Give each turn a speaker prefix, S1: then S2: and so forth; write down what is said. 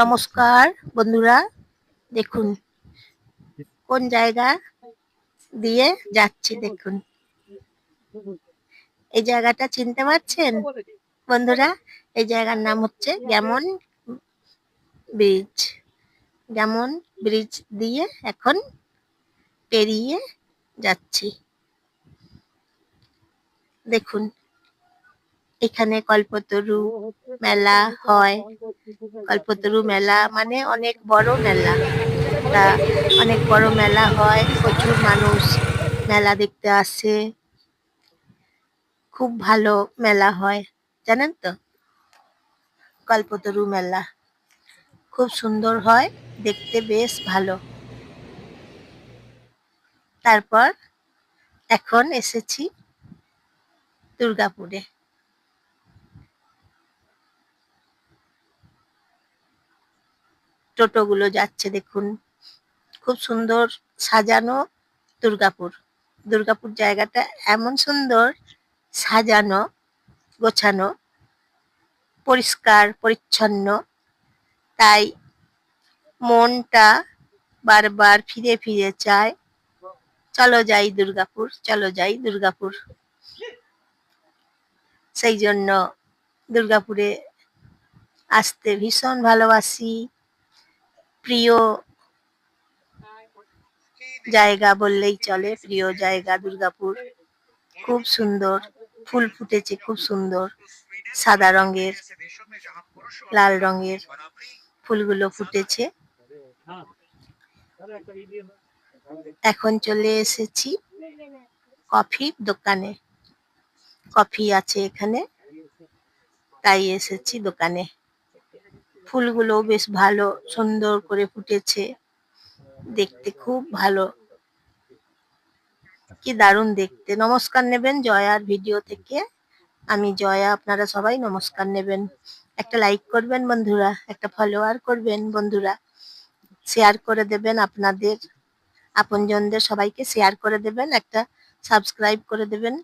S1: নমস্কার বন্ধুরা, দেখুন কোন জায়গা দিয়ে যাচ্ছি। দেখুন এই জায়গাটা চিনতে পারছেন বন্ধুরা? এই জায়গার নাম হচ্ছে গ্যামন ব্রিজ। গ্যামন ব্রিজ দিয়ে এখন পেরিয়ে যাচ্ছি। দেখুন এখানে কল্পতরু মেলা হয়। কল্পতরু মেলা মানে অনেক বড় মেলা। তা অনেক বড় মেলা হয়, প্রচুর মানুষ মেলা দেখতে আসে। খুব ভালো মেলা হয়, জানেন তো? কল্পতরু মেলা খুব সুন্দর হয়, দেখতে বেশ ভালো। তারপর এখন এসেছি দুর্গাপুরে। টোটোগুলো যাচ্ছে দেখুন, খুব সুন্দর সাজানো দুর্গাপুর। দুর্গাপুর জায়গাটা এমন সুন্দর সাজানো, গোছানো, পরিষ্কার পরিচ্ছন্ন, তাই মনটা বারবার ফিরে ফিরে চায়, চলো যাই দুর্গাপুর, চলো যাই দুর্গাপুর। সেই জন্য দুর্গাপুরে আসতে ভীষণ ভালোবাসি। প্রিয় জায়গা বললেই চলে, প্রিয় জায়গা দুর্গাপুর। খুব সুন্দর ফুল ফুটেছে, খুব সুন্দর সাদা রঙের, লাল রঙের ফুলগুলো ফুটেছে। এখন চলে এসেছি কফির দোকানে। কফি আছে এখানে, তাই এসেছি দোকানে। ফুলগুলো বেশ ভালো সুন্দর করে ফুটেছে, দেখতে খুব ভালো, কি দারুণ দেখতে। নমস্কার নেবেন জয়ার ভিডিও থেকে, আমি জয়া, আপনারা সবাই নমস্কার নেবেন। একটা লাইক করবেন বন্ধুরা, একটা ফলোয়ার করবেন বন্ধুরা, শেয়ার করে দেবেন, আপনাদের আপনজনদের সবাইকে শেয়ার করে দেবেন, একটা সাবস্ক্রাইব করে দেবেন।